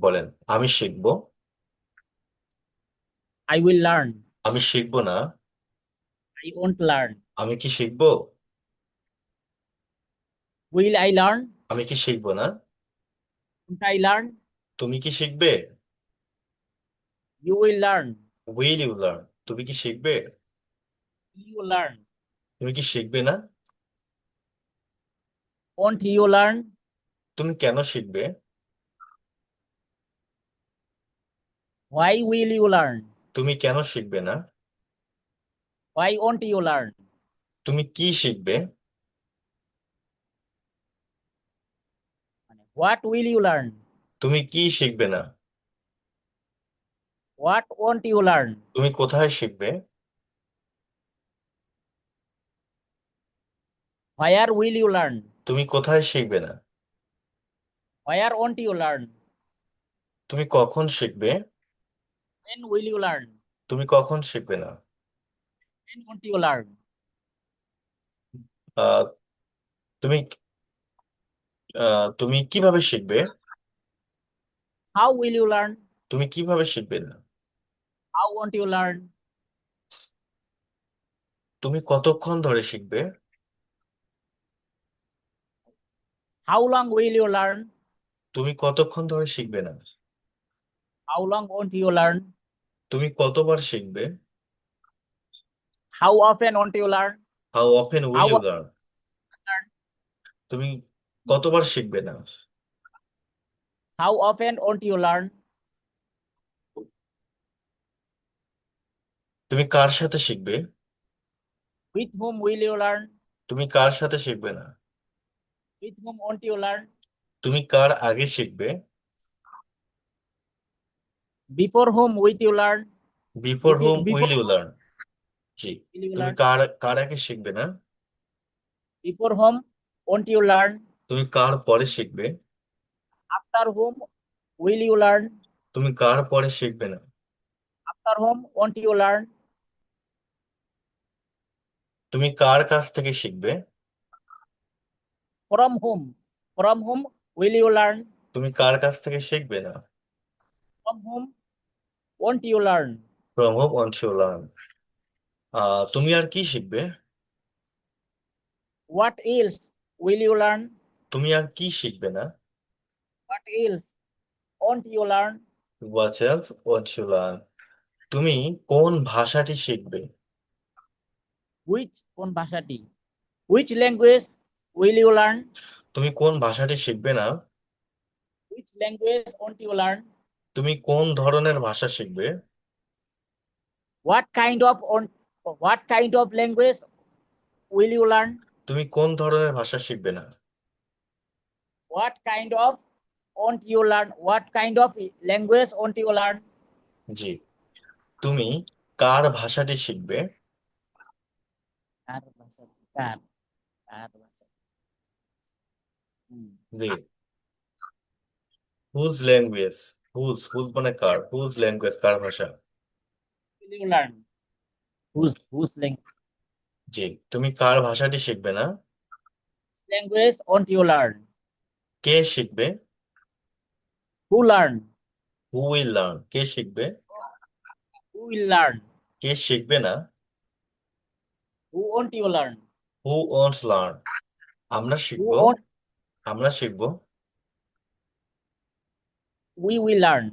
বলেন। আমি শিখবো। I will learn. আমি শিখবো না। I won't learn. আমি কি শিখবো? Will I learn? আমি কি শিখবো না? Won't I learn? তুমি কি শিখবে? You will learn. Will you learn? তুমি কি শিখবে? Will you learn? তুমি কি শিখবে না? Won't you learn? তুমি কেন শিখবে? Why will you learn? তুমি কেন শিখবে না? Why won't you learn? তুমি কি শিখবে? What will you learn? তুমি কি শিখবে না? What won't you learn? তুমি কোথায় শিখবে? Where will you learn? তুমি কোথায় শিখবে না? Where won't you learn? তুমি কখন শিখবে? When will you learn? তুমি কখন শিখবে না? When won't you learn? আহ তুমি তুমি কিভাবে শিখবে? How will you learn? তুমি কিভাবে শিখবে না? How won't you learn? তুমি কতক্ষণ ধরে শিখবে? How long will you learn? তুমি কতক্ষণ ধরে শিখবে না? How long won't you learn? তুমি কতবার শিখবে? How often won't you learn? How often will How you often learn? learn? তুমি কতবার শিখবে না? How often won't you learn? তুমি কার সাথে শিখবে? With whom will you learn? তুমি কার সাথে শিখবে না? With whom won't you learn? তুমি কার আগে শিখবে? Before whom will you learn? Before whom Before will you learn? জি। will you তুমি learn? কার কার আগে শিখবে না? Before whom won't you learn? তুমি কার পরে শিখবে? After whom will you learn? তুমি কার পরে শিখবে না? After whom won't you learn? তুমি কার কাছ থেকে শিখবে? From whom? From whom will you learn? তুমি কার কাছ থেকে শিখবে না? From whom won't you learn? From whom won't you learn. তুমি আর কি শিখবে? What else will you learn? তুমি আর কি শিখবে না? What else won't you learn? What else won't you learn? তুমি কোন ভাষাটি শিখবে? Which কোন ভাষাটি? Which language will you learn? তুমি কোন ভাষাটি শিখবে না? Which language won't you learn? তুমি কোন ধরনের ভাষা শিখবে? What kind of what kind of language will you learn? তুমি কোন ধরনের ভাষা শিখবে না? What kind of won't you learn? What kind of language won't you learn? জি। তুমি কার ভাষাটি শিখবে? কার ভাষা? কার কার ভাষা? হুম। জি। Whose language? হুজ মানে কার, হুজ ল্যাঙ্গুয়েজ কার ভাষা? Will you learn? Whose জি। তুমি কার ভাষাটি শিখবে না? language won't you learn? কে শিখবে? Who learn? Who will learn? কে শিখবে? Who will learn? কে শিখবে না? Who won't you learn? Who won't learn? আমরা Who শিখবো। won't আমরা শিখবো। we will learn?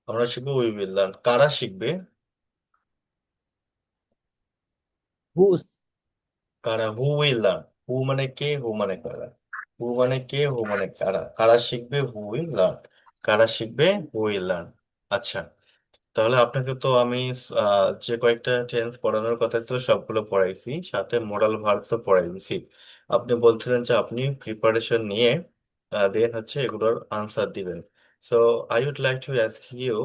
আমরা শিখবো, উই উইল লার্ন। কারা শিখবে? Whose? কারা? হু উইল লার্ন? হু মানে কে, হু মানে কারা। হু মানে কে, হু মানে কারা। কারা শিখবে? হু উইল লার্ন। কারা শিখবে? হু উইল লার্ন। আচ্ছা। তাহলে আপনাকে তো আমি যে কয়েকটা টেন্স পড়ানোর কথা ছিল সবগুলো পড়াইছি, সাথে মোরাল ভার্বসও পড়াই দিছি। আপনি বলছিলেন যে আপনি প্রিপারেশন নিয়ে দেন হচ্ছে এগুলোর আনসার দিবেন। So I would like to ask you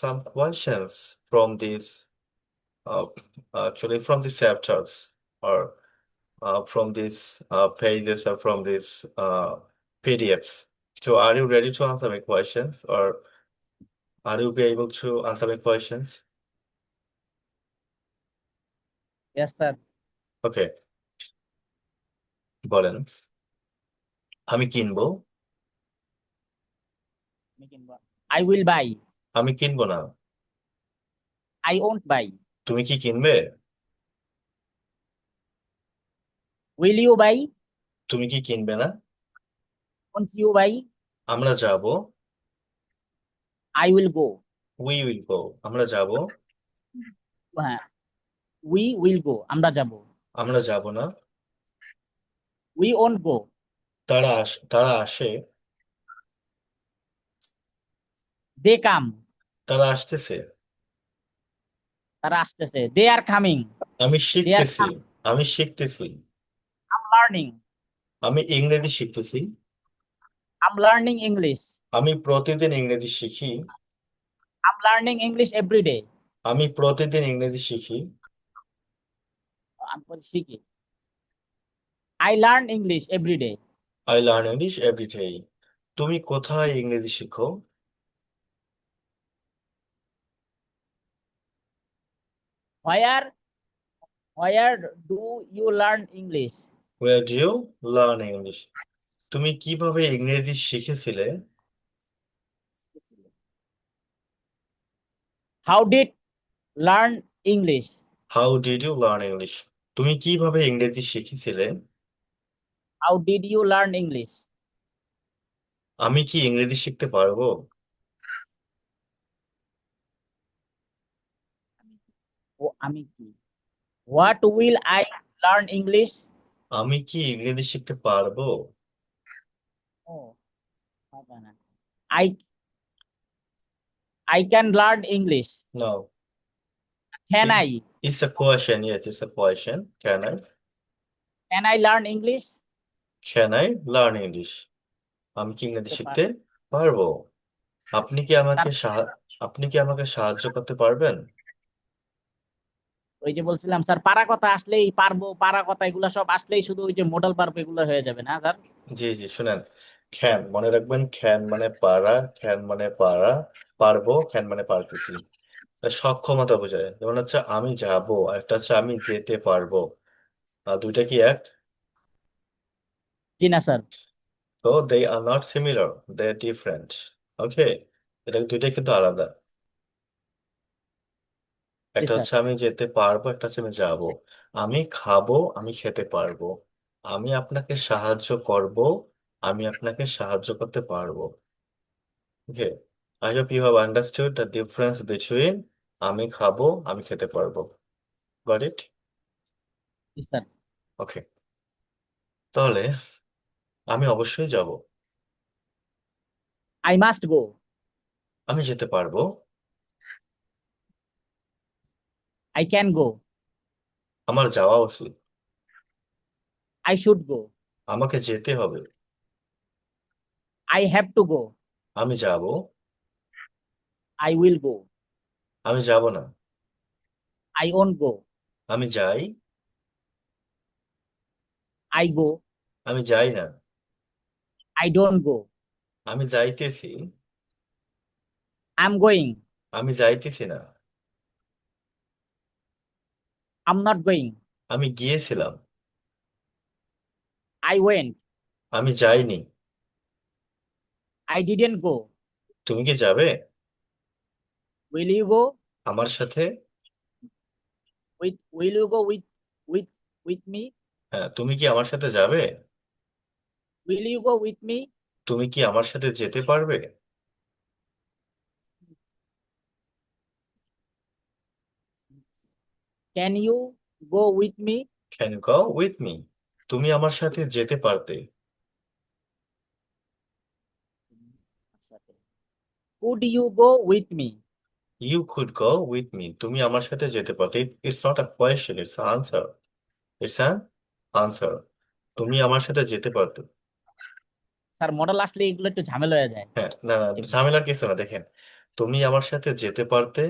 some questions from this, uh, actually from the chapters, or from these pages, or from these PDFs. So are you ready to answer my questions, or are you be able to answer my questions? Yes, sir. ওকে, বলেন। আমি কিনবো। I will buy. আমি কিনবো না। I won't buy. তুমি কি কিনবে? Will you buy? তুমি কি কিনবে না? Won't you buy? আমরা যাব। I will go. We will go, আমরা যাব। হ্যাঁ, we will go, আমরা যাব। আমরা যাব না। We won't go. তারা আসে। They come. তারা আসতেছে। তারা আসতেছে। They are coming. আমি They are শিখতেছি। coming. আমি শিখতেছি। I'm learning. আমি ইংরেজি শিখতেছি। I'm learning English. আমি প্রতিদিন ইংরেজি শিখি। I'm learning English every day. আমি প্রতিদিন ইংরেজি শিখি। আমি শিখি। I learn English every day. I learn English every day. তুমি কোথায় ইংরেজি শিখো? Where do you learn English? Where do you learn English? তুমি কিভাবে ইংরেজি শিখেছিলে? How did learn English? How did you learn English? তুমি কিভাবে ইংরেজি শিখেছিলে? How did you learn English? আমি কি ইংরেজি শিখতে পারবো? ও আমি কি? What will I learn English? আমি কি ইংরেজি শিখতে পারবো? Oh, পারবা না। I I can learn English. No. Can It's I? it's a question. Yes, it's a question. Can I learn English? Can I learn English? আমি কি ইংরেজি তো শিখতে পারবো? আপনি কি আমাকে তার- আপনি কি আমাকে সাহায্য করতে পারবেন? ওই যে বলছিলাম স্যার, পারা কথা আসলেই পারবো, পারা কথা এগুলা সব আসলেই শুধু ওই যে মডেল পারবো এগুলো হয়ে যাবে না স্যার? জি জি, শুনেন। খ্যান মনে রাখবেন, খ্যান মানে পারা, খ্যান মানে পারা, পারবো, খ্যান মানে পারতেছি। সক্ষমতা বোঝায়। যেমন হচ্ছে আমি যাব, একটা হচ্ছে আমি যেতে পারবো। দুইটা কি এক? জি না স্যার। তো they are not similar, they are different. Okay, এটা দুইটাই কিন্তু আলাদা। জি একটা স্যার। হচ্ছে আমি যেতে পারবো, একটা হচ্ছে আমি যাব। আমি খাবো, আমি খেতে পারবো। আমি আপনাকে সাহায্য করব, আমি আপনাকে সাহায্য করতে পারবো। Okay, I hope you have understood the difference between আমি খাবো, আমি খেতে পারবো। Got it? G sir. ওকে, তাহলে আমি অবশ্যই যাব। I must go. আমি যেতে পারবো। I can go. আমার যাওয়া উচিত। I should go. আমাকে যেতে হবে। I have to go. আমি যাব। I will go. আমি যাব না। I won't go. আমি যাই। I go. আমি যাই না। I don't go. আমি যাইতেছি। I'm going. আমি যাইতেছি না। I'm not going. আমি গিয়েছিলাম। I went. আমি যাইনি। I didn't go. তুমি কি যাবে Will you go? আমার সাথে? Will you go with with me? হ্যাঁ, তুমি কি আমার সাথে যাবে? Will you go with me? তুমি কি আমার সাথে যেতে পারবে? Can you go with me? Can you go with me? তুমি আমার সাথে যেতে পারতে। Could you go with me? You could go with me, তুমি আমার সাথে যেতে পারতে। It's not a question, it's answer. It's an answer. তুমি আমার সাথে যেতে পারতে। স্যার মডেল আসলে এগুলো একটু ঝামেলা হয়ে যায়। হ্যাঁ, না না, ঝামেলার কিছু না। দেখেন, তুমি আমার সাথে যেতে পারতে।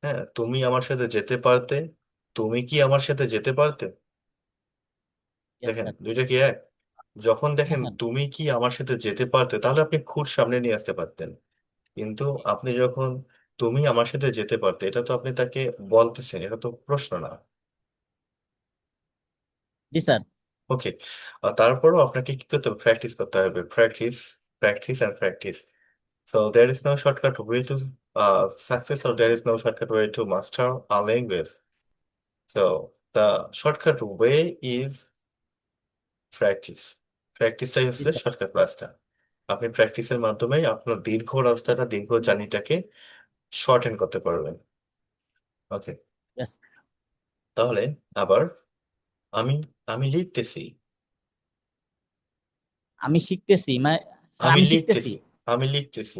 হ্যাঁ, তুমি আমার সাথে যেতে পারতে। তুমি কি আমার সাথে যেতে পারতে? ইয়েস দেখেন স্যার। দুইটা কি এক? যখন হ্যাঁ দেখেন স্যার। তুমি কি আমার সাথে যেতে পারতে, তাহলে আপনি খুব সামনে নিয়ে আসতে পারতেন। কিন্তু আপনি যখন তুমি আমার সাথে যেতে পারতে, এটা তো আপনি তাকে বলতেছেন, এটা তো প্রশ্ন না। জি স্যার। ওকে, তারপরও আপনাকে কি করতে হবে? প্র্যাকটিস করতে হবে। Practice, practice and practice. So there is no shortcut way to success, or there is no shortcut way to master a language. So the shortcut way is practice. প্র্যাকটিসটাই জি হচ্ছে স্যার। শর্টকাট রাস্তা। আপনি প্র্যাকটিসের মাধ্যমে আপনার দীর্ঘ রাস্তাটা, দীর্ঘ জার্নিটাকে শর্টেন করতে পারবেন। ওকে, Yes, তাহলে আবার আমি আমি লিখতেছি, আমি শিখতেছি মানে স্যার আমি আমি শিখতেছি। লিখতেছি, আমি লিখতেছি।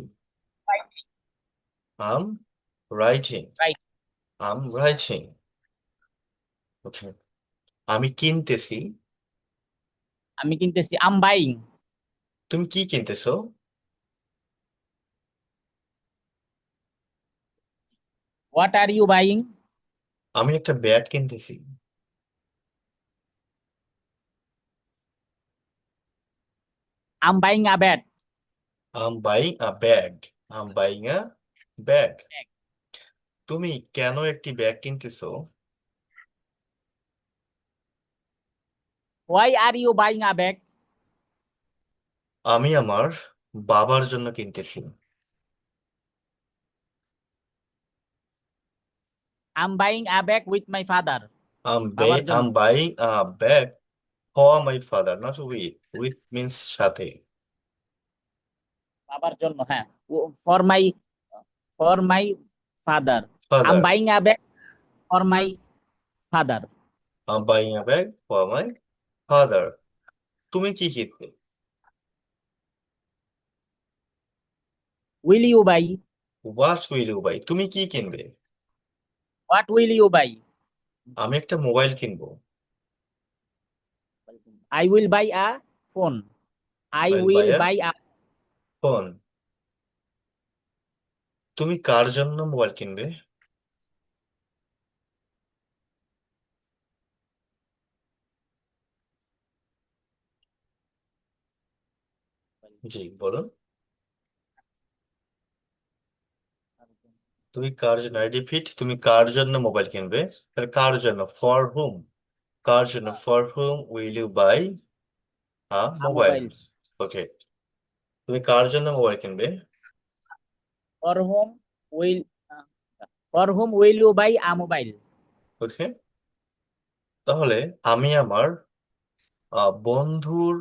I'm writing, right. I'm writing. Okay, আমি কিনতেছি। আমি কিনতেছি, আম বাইং। তুমি কি কিনতেছো? What are you buying? আমি একটা ব্যাট কিনতেছি। I'm buying a bat. I'm buying a bag, I'm buying a bag. তুমি কেন একটি ব্যাগ কিনতেছো? Why are you buying a bag? আমি আমার বাবার জন্য কিনতেছি। I'm buying a bag with my father. বাবার জন্য। I'm buying a bag for my father, not with. With means সাথে। বাবার জন্য, হ্যাঁ। For my, for my father. I'm Father, buying a bag for my father. I'm buying a bag for my father. তুমি কি কিনবে? Will you buy? What will you buy? তুমি কি কিনবে? What will you buy? আমি একটা mobile কিনবো। I will buy a phone. I I'll buy will a buy a. phone. তুমি কার জন্য মোবাইল কিনবে? জি বলুন। তুমি কার জন্য, আই রিপিট, তুমি কার জন্য মোবাইল কিনবে? তাহলে কার জন্য, ফর হুম? কার জন্য, for whom will you buy a a mobile? Mobile. Okay, তুমি কার জন্য মোবাইল কিনবে? For home will, for home will you buy a mobile? Okay, তাহলে আমি আমার বন্ধুর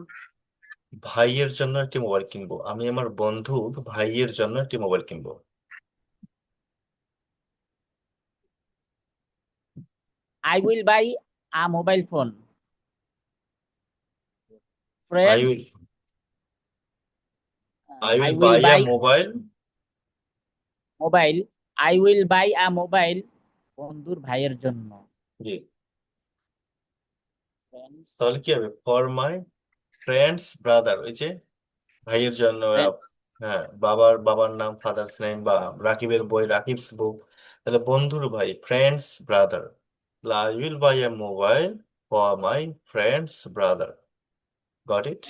ভাইয়ের জন্য একটি মোবাইল কিনবো। আমি আমার বন্ধুর ভাইয়ের জন্য একটি মোবাইল কিনবো। I will buy a mobile phone. I friends, will I I will will buy a buy mobile. Mobile. I will buy a mobile বন্ধুর ভাইয়ের জন্য। জি, ফ্রেন্ডস, তাহলে কি হবে, ফর মাই ফ্রেন্ডস ব্রাদার, ওই যে ভাইয়ের জন্য। হ্যাঁ, বাবার নাম, ফাদার্স নেম, বা রাকিবের বই রাকিবস বুক। তাহলে বন্ধুর ভাই, friends brother. I will buy a mobile for my friends brother. Got it?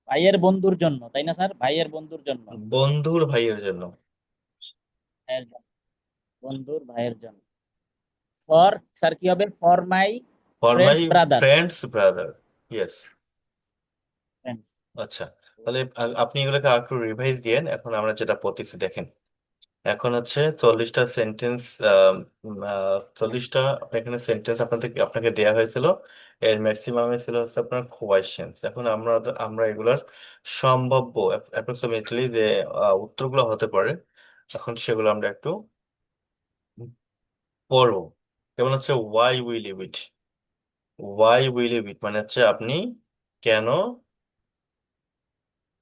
ভাইয়ের বন্ধুর জন্য, তাই না স্যার? ভাইয়ের বন্ধুর জন্য। বন্ধুর ভাইয়ের জন্য। ভাইয়ের জন্য, বন্ধুর ভাইয়ের জন্য। ফর, স্যার কি হবে? For my for my friends brother. Friends brother, yes. Friends. আচ্ছা, তাহলে আপনি এগুলোকে আরেকটু রিভাইজ দিয়েন। এখন আমরা যেটা পড়তেছি দেখেন, এখন হচ্ছে 40টা সেন্টেন্স, 40টা এখানে সেন্টেন্স আপনাকে দেয়া হয়েছিল। এর ম্যাক্সিমামে ছিল হচ্ছে আপনার কোয়েশ্চেন্স। এখন আমরা এগুলার সম্ভাব্য অ্যাপ্রক্সিমেটলি যে উত্তরগুলো হতে পারে, এখন সেগুলো আমরা একটু পড়বো। যেমন হচ্ছে why will you eat. Why will you eat মানে হচ্ছে আপনি কেন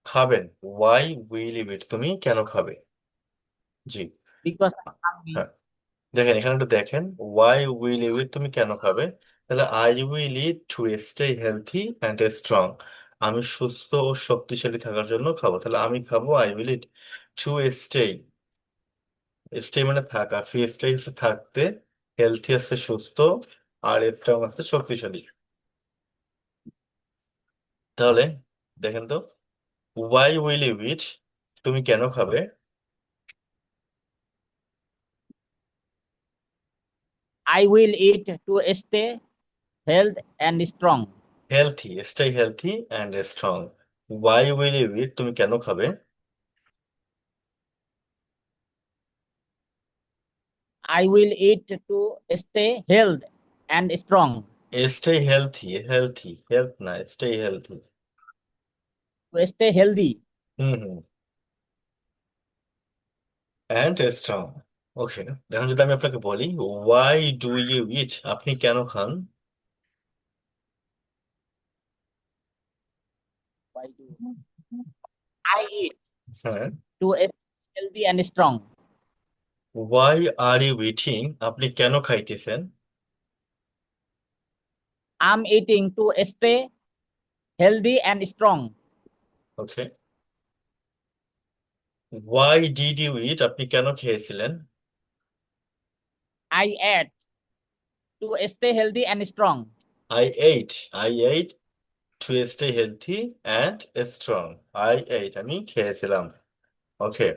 খাবেন। ওয়াই উইল ইউ ইট, তুমি কেন খাবে? জি, বিকজ আমি। হ্যাঁ, দেখেন এখানে একটু দেখেন, ওয়াই উইল ইউ ইট, তুমি কেন খাবে। তাহলে I will eat to stay healthy and strong. আমি সুস্থ ও শক্তিশালী থাকার জন্য খাবো। তাহলে আমি খাবো, I will eat to stay. Stay মানে থাকা, ফি স্টে হচ্ছে থাকতে, হেলথি হচ্ছে সুস্থ, আর স্ট্রং হচ্ছে শক্তিশালী। তাহলে দেখেন তো, ওয়াই উইল ইউ ইট, তুমি কেন খাবে। I will eat to stay health and strong. Healthy, stay healthy and strong. Why will you eat, তুমি কেন খাবে? I will eat to stay healthy and strong. Stay healthy, healthy health না, stay healthy. To stay healthy, hmm hmm, and strong. Okay, এখন যদি আমি আপনাকে বলি why do you eat, আপনি কেন খান? why do I eat হ্যাঁ। to stay healthy and strong? Why are you eating, আপনি কেন খাইতেছেন? I'm eating to stay healthy and strong. Okay, why did you eat, আপনি কেন খেয়েছিলেন? I ate to stay healthy and strong. I eight to stay healthy and strong. আমি খেয়েছিলাম। ওকে,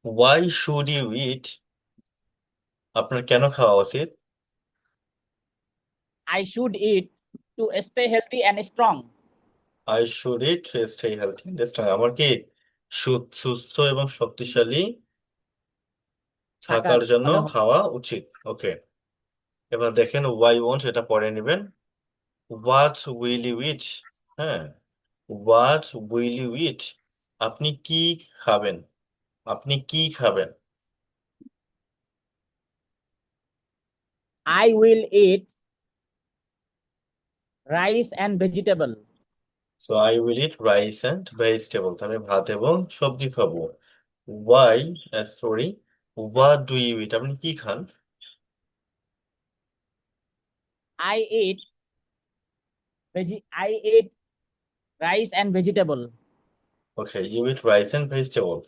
why should you eat, আপনার কেন খাওয়া উচিত? I should eat to stay healthy and strong. I should eat to stay healthy and strong, আমার কি সুস্থ এবং শক্তিশালী থাকার থাকার জন্য মানে খাওয়া উচিত। ওকে, এবার দেখেন ওয়াই ওয়ান্ট, এটা পরে নেবেন। হোয়াট উইল ইউ ইট, হ্যাঁ, হোয়াট উইল ইউ ইট, আপনি কি খাবেন? আপনি কি খাবেন? I will eat rice and vegetable. So I will eat rice and vegetables, আমি ভাত এবং সবজি খাবো। Why, sorry, what do you eat, আপনি কি খান? I eat I eat rice and vegetable. Okay, you eat rice and vegetables.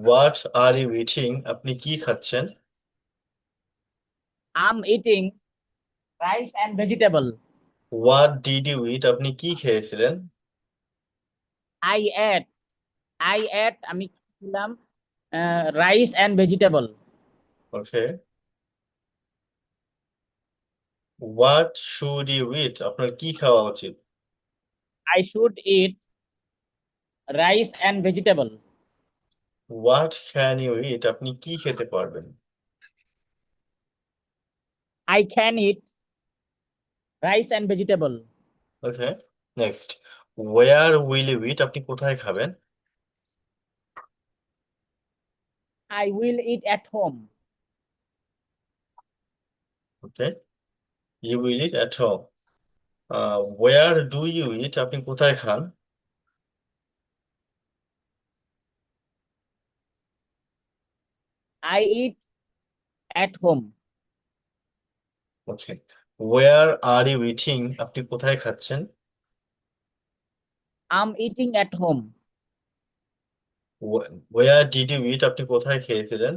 What are you eating, আপনি কি খাচ্ছেন? I'm eating rice and vegetable. What did you eat, আপনি কি খেয়েছিলেন? I ate আমি খেলাম rice and vegetable. Okay, what should you eat, আপনার কি খাওয়া উচিত? I should eat rice and vegetable. What can you eat, আপনি কি খেতে পারবেন? I can eat rice and vegetable. Okay, next, where will you eat, আপনি কোথায় খাবেন? I will eat at home. Okay, you will eat at home. Where do you eat, আপনি কোথায় খান? I eat at home. Okay, where are you eating, আপনি কোথায় খাচ্ছেন? I'm eating at home. Where did you eat, আপনি কোথায় খেয়েছিলেন?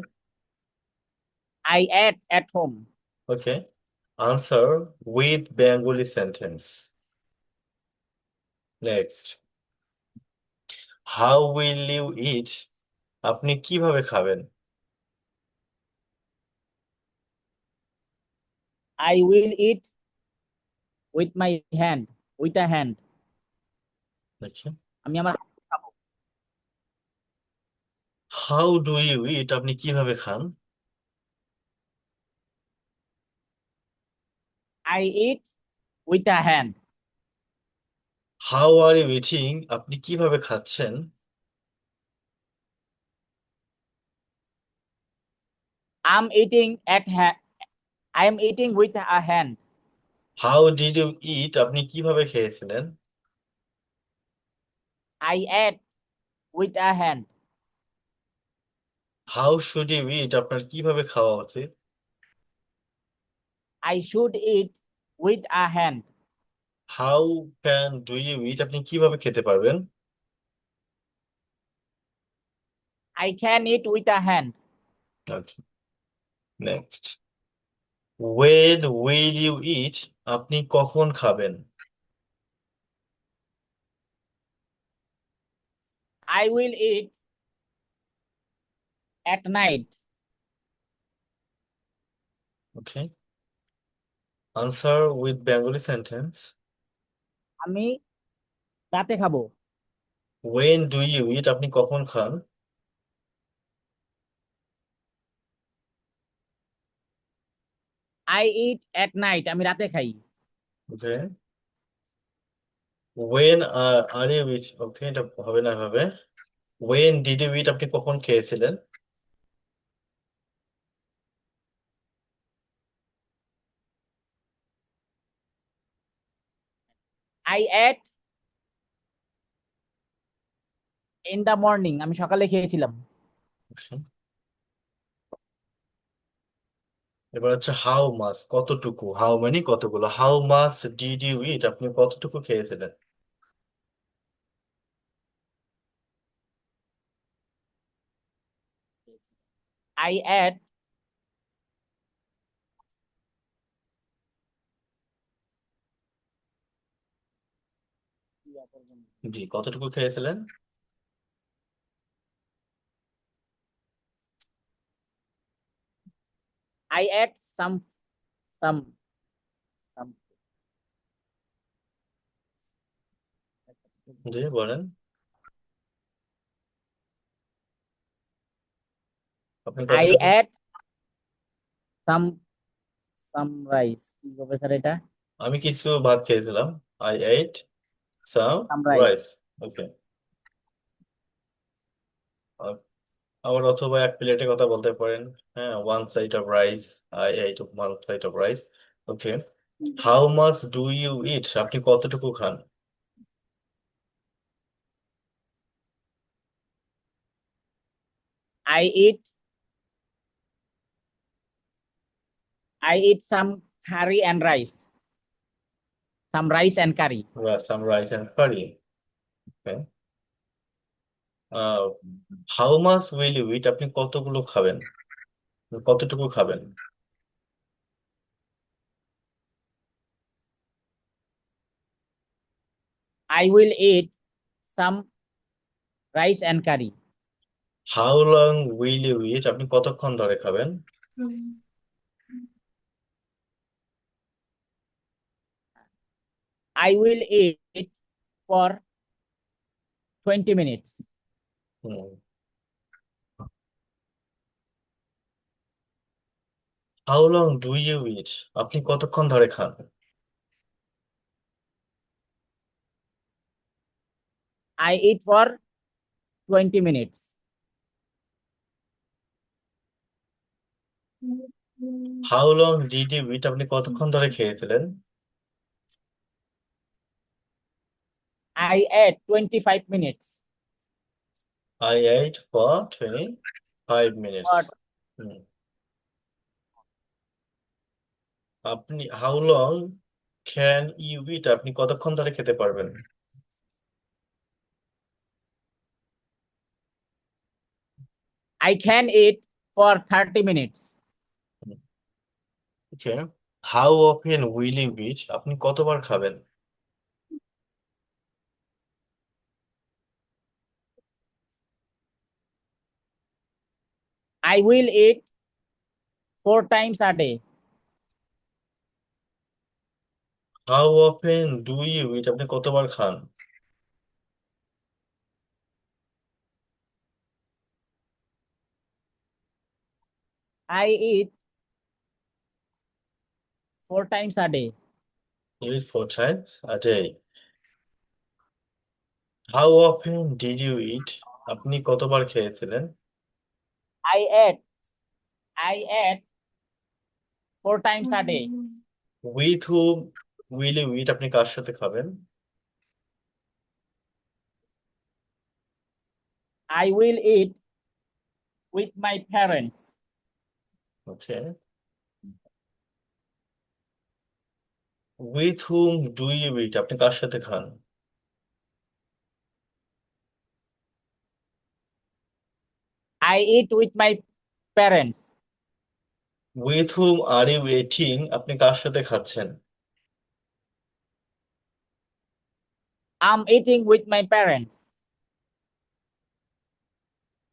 I ate at home. Okay, answer with Bengali sentence. Next, how will you eat, আপনি কিভাবে খাবেন? I will eat with my hand. With a hand. আচ্ছা, আমি আমার হাউ ডু ইউ ইট, আপনি কিভাবে খান? I eat with a hand. How are you eating, আপনি কিভাবে খাচ্ছেন? I'm eating at hand. I am eating with a hand. How did you eat, আপনি কিভাবে খেয়েছিলেন? I ate with a hand. How should you eat, আপনার কিভাবে খাওয়া উচিত? I should eat with a hand. How can do you eat, আপনি কিভাবে খেতে পারবেন? I can eat with a hand. আচ্ছা, next, when will you eat, আপনি কখন খাবেন? I will eat at night. Okay, answer with Bengali sentence. আমি রাতে খাবো। When do you eat? আপনি কখন খান? আই ইট এট নাইট, আমি রাতে খাই। Okay. When are you eat? Okay, এটা হবে না ভাবে। When did you eat? আপনি কখন খেয়েছিলেন? I ate in the morning, আমি সকালে খেয়েছিলাম। Okay. এবার হচ্ছে হাউ মাস, কতটুকু, হাউ মানে কতগুলো, how much did you eat, আপনি কতটুকু খেয়েছিলেন? আই এট জি, কতটুকু খেয়েছিলেন? আই এট সাম সাম জি বলেন, আপনি আই কতটুকু? এট সাম সাম রাইস, কি হবে স্যার এটা? আমি কিছু ভাত খেয়েছিলাম। I ate some some rice. Rice. Okay. আবার অথবা এক প্লেটের কথা বলতে পারেন। হ্যাঁ, one side of rice, I ate one side of rice. Okay. How much do you eat, আপনি কতটুকু খান? I eat I eat curry and rice, some rice and curry. Some rice and curry. Okay. How much will you eat, আপনি কতগুলো খাবেন, কতটুকু খাবেন? I will eat some rice and curry. How long will you eat, আপনি কতক্ষণ ধরে খাবেন? I will eat for 20 minutes. How long do you eat, আপনি কতক্ষণ ধরে খান? I eat for 20 minutes. How long did you eat, আপনি কতক্ষণ ধরে খেয়েছিলেন? I ate 25 minutes. I ate for 25 minutes. আপনি how long can you eat, আপনি কতক্ষণ ধরে খেতে পারবেন? I can eat for 30 minutes. Okay. How often will you eat, আপনি কতবার খাবেন? I will eat 4 times a day. How often do you eat, আপনি কতবার খান? I eat 4 times a day. You eat 4 times a day. How often did you eat, আপনি কতবার খেয়েছিলেন? I ate. I ate 4 times a day. With whom will you eat, আপনি কার সাথে খাবেন? I will eat with my parents. Okay. With whom do you eat, আপনি কার সাথে খান? I eat with my parents. With whom are you eating, আপনি কার সাথে খাচ্ছেন? I'm eating with my parents.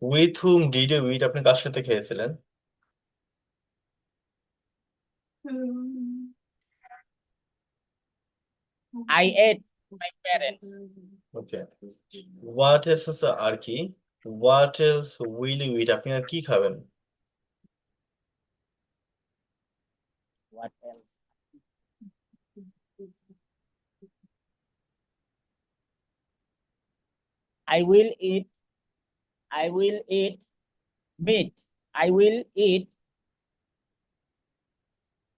With whom did you eat, আপনি কার সাথে খেয়েছিলেন? I ate my parents. Okay, what else হচ্ছে আর কি, what else will you eat, আপনি আর কি খাবেন? What else? I will eat. I will eat meat. I will eat.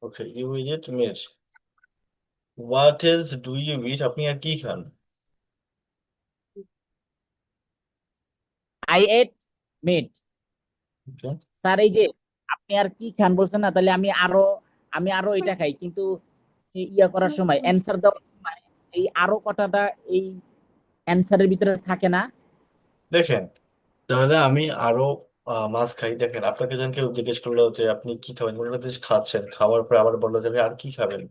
Okay, you will eat meat. What else do you eat, আপনি আর কি খান? I ate meat. Okay, sir এই যে আপনি আর কি খান বলছেন না, তাহলে আমি আরো এটা খাই, কিন্তু ইয়া করার সময় অ্যান্সার দেওয়ার সময় এই আরো কথাটা এই অ্যান্সারের ভিতরে থাকে না। দেখেন, তাহলে আমি আরো মাছ খাই। দেখেন, আপনাকে যখন কেউ জিজ্ঞেস করলো যে আপনি কি খাবেন, কোনো একটা জিনিস খাচ্ছেন, খাওয়ার পর আবার বললো যে ভাই আর কি খাবেন,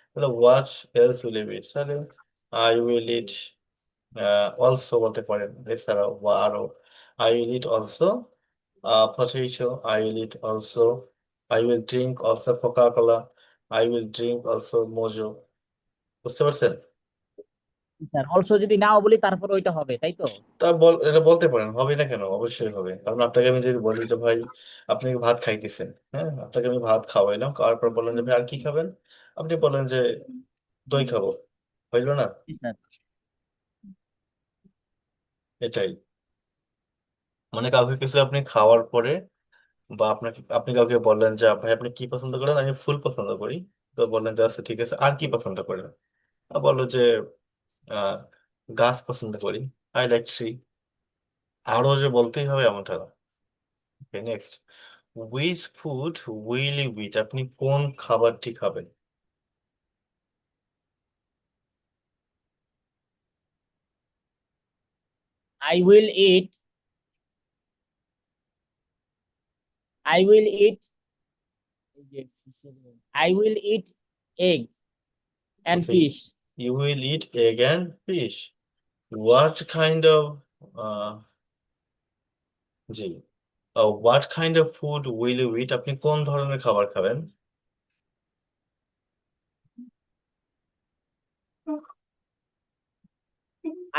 তাহলে হোয়াট এলস উইল ইউ ইট, তাহলে আই উইল ইট অলসো বলতে পারেন, এছাড়াও বা আরো, I will eat also potato, I will eat also, I will drink also coca cola, I will drink also Mojo. বুঝতে পারছেন? স্যার অলসো যদি নাও বলি তারপর ওইটা হবে, তাই তো? তা এটা বলতে পারেন, হবে না কেন, অবশ্যই হবে। কারণ আপনাকে আমি যদি বলি যে ভাই আপনি ভাত খাইতেছেন, হ্যাঁ, আপনাকে আমি ভাত খাওয়াইলাম, খাওয়ার পর বললেন যে ভাই আর কি খাবেন, আপনি বললেন যে দই খাবো, হইলো না? জি স্যার। এটাই, মানে কাউকে কিছু আপনি খাওয়ার পরে, বা আপনাকে আপনি কাউকে বললেন যে ভাই আপনি কি পছন্দ করেন, আমি ফুল পছন্দ করি, তো বললেন যে আচ্ছা ঠিক আছে, আর কি পছন্দ করেন? বললো যে আহ গাছ পছন্দ করি, আই লাইক ট্রি। আরো যে বলতেই হবে এমনটা না। Next, which food will you eat, আপনি কোন খাবারটি খাবেন? I will eat. I will eat. I will eat egg and Okay, fish. you will eat egg and fish. What kind of G, what kind of food will you eat, আপনি কোন ধরনের খাবার খাবেন?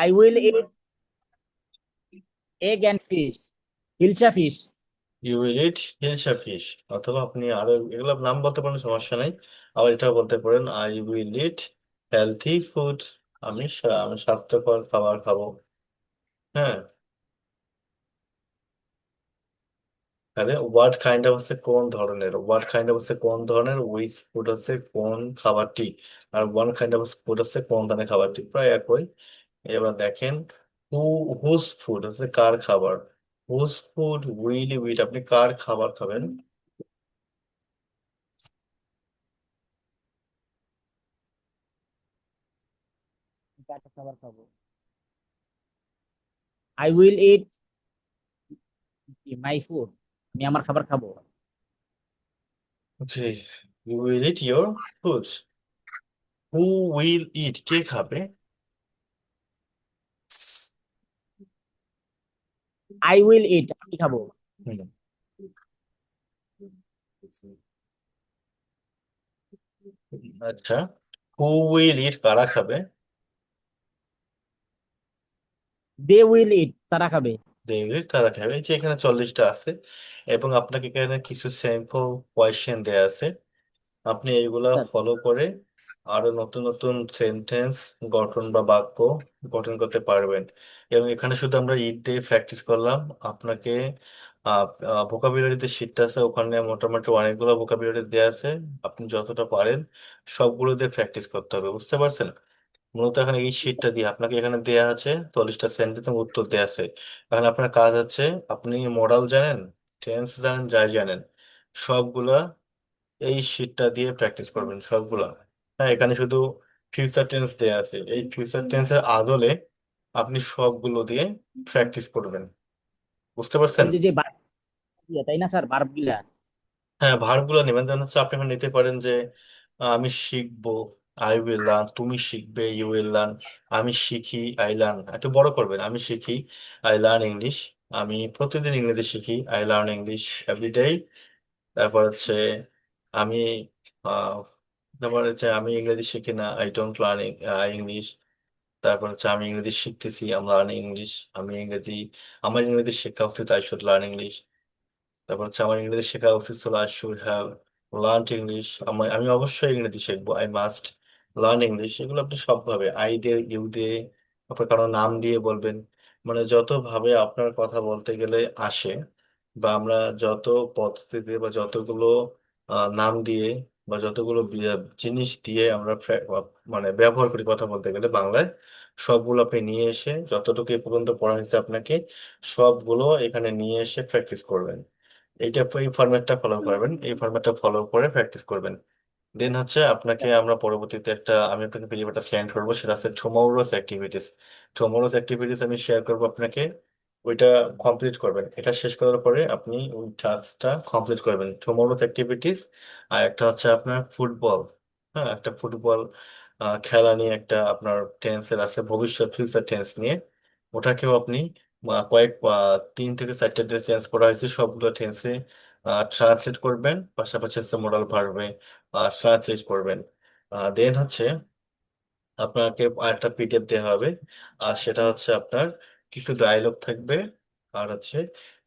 I will eat egg and fish. Hilsa fish. You will eat hilsa fish, অথবা আপনি আরো এগুলো নাম বলতে পারেন, সমস্যা নাই। আবার এটাও বলতে পারেন, I will it healthy food, আমি স্বাস্থ্যকর খাবার খাবো। হ্যাঁ, তাহলে হোয়াট কাইন্ড অফ হচ্ছে কোন ধরনের, হোয়াট কাইন্ড অফ হচ্ছে কোন ধরনের, উইচ ফুড হচ্ছে কোন খাবারটি, আর ওয়ান কাইন্ড অফ ফুড হচ্ছে কোন ধরনের খাবারটি, প্রায় একই। এবার দেখেন, হু হুজ ফুড হচ্ছে কার খাবার, whose food will you eat, আপনি কার খাবার খাবেন? কাটা খাবার খাবো। I will eat my food. আমি আমার খাবার খাবো। Okay, you will eat your food. Who will eat, কে খাবে? I will eat. আমি খাবো। হুম, আচ্ছা, হু উইল ইট, কারা খাবে? They will eat. তারা খাবে। দেখবে তারা খাবে, যে এখানে 40টা আছে, এবং আপনাকে এখানে কিছু স্যাম্পল কোয়েশ্চেন দেয়া আছে, আপনি এইগুলা স্যার ফলো করে আরো নতুন নতুন সেন্টেন্স গঠন বা বাক্য গঠন করতে পারবেন। এবং এখানে শুধু আমরা ঈদ দিয়ে প্র্যাকটিস করলাম। আপনাকে ভোকাবুলারিতে শিটটা আছে, ওখানে মোটামুটি অনেকগুলো ভোকাবুলারি দেওয়া আছে, আপনি যতটা পারেন সবগুলো দিয়ে প্র্যাকটিস করতে হবে, বুঝতে পারছেন? মূলত এখানে এই শিটটা দিয়ে আপনাকে এখানে দেয়া আছে 40টা সেন্টেন্স এবং উত্তর দেয়া আছে। এখন আপনার কাজ হচ্ছে, আপনি মডাল জানেন, টেন্স জানেন, যাই জানেন, সবগুলা এই শীটটা দিয়ে প্র্যাকটিস করবেন সবগুলা। হ্যাঁ, এখানে শুধু ফিউচার টেন্স দেয়া আছে, এই ফিউচার টেন্সের আদলে আপনি সবগুলো দিয়ে প্র্যাকটিস করবেন, বুঝতে পারছেন? ওই যে যে verb গুলা, তাই না স্যার, ভার্ব গুলা? হ্যাঁ, ভার্বগুলো নেবেন, যেমন হচ্ছে আপনি এখানে নিতে পারেন যে আমি শিখবো, আই উইল লার্ন, তুমি শিখবে, ইউ উইল লার্ন, আমি শিখি, আই লার্ন, একটু বড় করবেন, আমি শিখি, আই লার্ন ইংলিশ, আমি প্রতিদিন ইংরেজি শিখি, আই লার্ন ইংলিশ এভরিডে। তারপর হচ্ছে আমি আহ তারপর হচ্ছে আমি ইংরেজি শিখি না, আই ডোন্ট লার্ন ইংলিশ। তারপর হচ্ছে আমি ইংরেজি শিখতেছি, আমি লার্নিং ইংলিশ। আমি ইংরেজি, আমার ইংরেজি শেখা উচিত, আই শুড লার্ন ইংলিশ। তারপর হচ্ছে আমার ইংরেজি শেখা উচিত ছিল, I should have learn English. আমি অবশ্যই ইংরেজি শিখবো, আই মাস্ট লার্ন ইংলিশ। এগুলো আপনি সবভাবে আই দিয়ে, ইউ দিয়ে, আপনার কারো নাম দিয়ে বলবেন। মানে যত ভাবে আপনার কথা বলতে গেলে আসে, বা আমরা যত পদ্ধতিতে বা যতগুলো নাম দিয়ে বা যতগুলো জিনিস দিয়ে আমরা মানে ব্যবহার করি কথা বলতে গেলে বাংলায়, সবগুলো আপনি নিয়ে এসে যতটুকু এ পর্যন্ত পড়া হয়েছে আপনাকে, সবগুলো এখানে নিয়ে এসে প্র্যাকটিস করবেন। এই ফরম্যাটটা ফলো করবেন, এই ফরম্যাটটা ফলো করে প্র্যাকটিস করবেন। দেন হচ্ছে আপনাকে আমরা পরবর্তীতে আমি আপনাকে পিডিএফটা সেন্ড করবো, সেটা হচ্ছে টুমরোস অ্যাক্টিভিটিস। টুমরোস অ্যাক্টিভিটিস আমি শেয়ার করবো আপনাকে, ওইটা কমপ্লিট করবেন। এটা শেষ করার পরে আপনি ওই টাস্কটা কমপ্লিট করবেন, টুমরোস অ্যাক্টিভিটিস। আর একটা হচ্ছে আপনার ফুটবল। হ্যাঁ, একটা ফুটবল খেলা নিয়ে একটা আপনার টেন্সের আছে, ভবিষ্যৎ ফিউচার টেন্স নিয়ে। ওটাকেও আপনি কয়েক 3 থেকে 4টা টেন্স করা হয়েছে, সবগুলো টেন্সে ট্রান্সলেট করবেন, পাশাপাশি হচ্ছে মোরাল ভার্বে ট্রান্সলেট করবেন। দেন হচ্ছে আপনাকে আরেকটা পিডিএফ দেওয়া হবে, আর সেটা হচ্ছে আপনার কিছু ডায়লগ থাকবে, আর হচ্ছে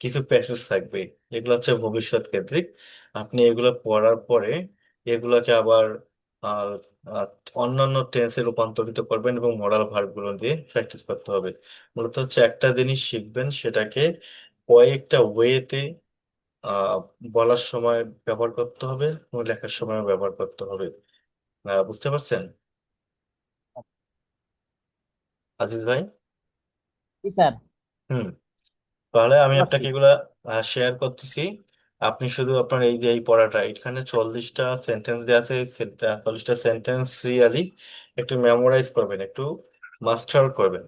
কিছু প্যাসেজ থাকবে। এগুলো হচ্ছে ভবিষ্যৎ কেন্দ্রিক। আপনি এগুলো পড়ার পরে এগুলোকে আবার আর আহ, অন্যান্য টেন্সে রূপান্তরিত করবেন এবং মোরাল ভার্বগুলো দিয়ে প্র্যাকটিস করতে হবে। মূলত হচ্ছে একটা জিনিস শিখবেন, সেটাকে কয়েকটা ওয়েতে আহ বলার সময় ব্যবহার করতে হবে এবং লেখার সময় ব্যবহার করতে হবে। বুঝতে পারছেন আজিজ ভাই? জি স্যার, হুম। তাহলে আমি বুঝতে পারছি। আপনাকে এগুলা শেয়ার করতেছি। আপনি শুধু আপনার এই যে এই পড়াটা, এখানে 40টা সেন্টেন্স দেওয়া আছে, এই 40টা সেন্টেন্স রিয়ালি একটু মেমোরাইজ করবেন, একটু মাস্টার করবেন।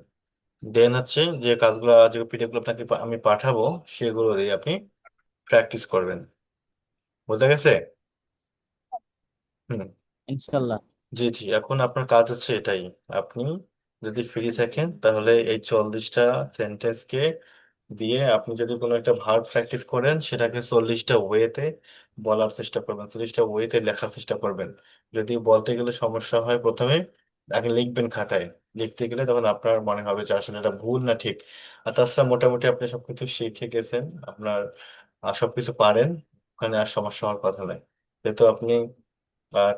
দেন হচ্ছে যে কাজগুলো, যে পিডিএফ গুলো আপনাকে আমি পাঠাবো, সেগুলো দিয়ে আপনি প্র্যাকটিস করবেন। বোঝা গেছে? হুম। ইনশাল্লাহ। জি জি, এখন আপনার কাজ হচ্ছে এটাই। আপনি যদি ফ্রি থাকেন তাহলে এই 40টা সেন্টেন্সকে দিয়ে আপনি যদি কোনো একটা ভার্ব প্র্যাকটিস করেন, সেটাকে 40টা ওয়েতে বলার চেষ্টা করবেন, 40টা ওয়েতে লেখার চেষ্টা করবেন। যদি বলতে গেলে সমস্যা হয়, প্রথমে আগে লিখবেন খাতায়। লিখতে গেলে তখন আপনার মনে হবে যে আসলে এটা ভুল না ঠিক। আর তাছাড়া মোটামুটি আপনি সবকিছু শিখে গেছেন, আপনার সবকিছু পারেন, ওখানে আর সমস্যা হওয়ার কথা নয়। যেহেতু আপনি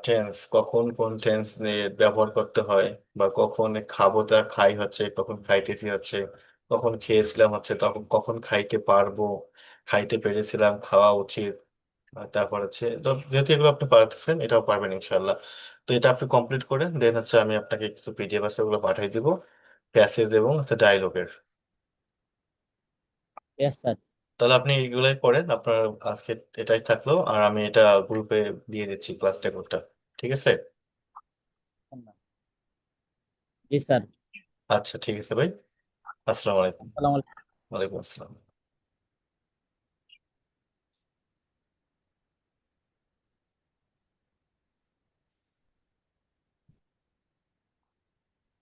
টেন্স, কখন কোন টেন্স নিয়ে ব্যবহার করতে হয়, বা কখন খাবোটা খাই হচ্ছে, কখন খাইতেছি হচ্ছে, কখন খেয়েছিলাম হচ্ছে, তখন কখন খাইতে পারবো, খাইতে পেরেছিলাম, খাওয়া উচিত। আর তারপর হচ্ছে যেহেতু এগুলো আপনি পারতেছেন, এটাও পারবেন ইনশাল্লাহ। তো এটা আপনি কমপ্লিট করেন, দেন হচ্ছে আমি আপনাকে কিছু পিডিএফ আছে, ওগুলো পাঠিয়ে দিব, প্যাসেজ এবং হচ্ছে ডায়লগের। Yes sir. তাহলে আপনি এগুলাই করেন আপনার। আজকে এটাই থাকলো, আর আমি এটা গ্রুপে দিয়ে দিচ্ছি ক্লাস রেকর্ডটা। ঠিক আছে? জি স্যার। আচ্ছা, ঠিক আছে ভাই। আসসালামু আলাইকুম। আসসালামু আলাইকুম। ওয়ালাইকুম আসসালাম।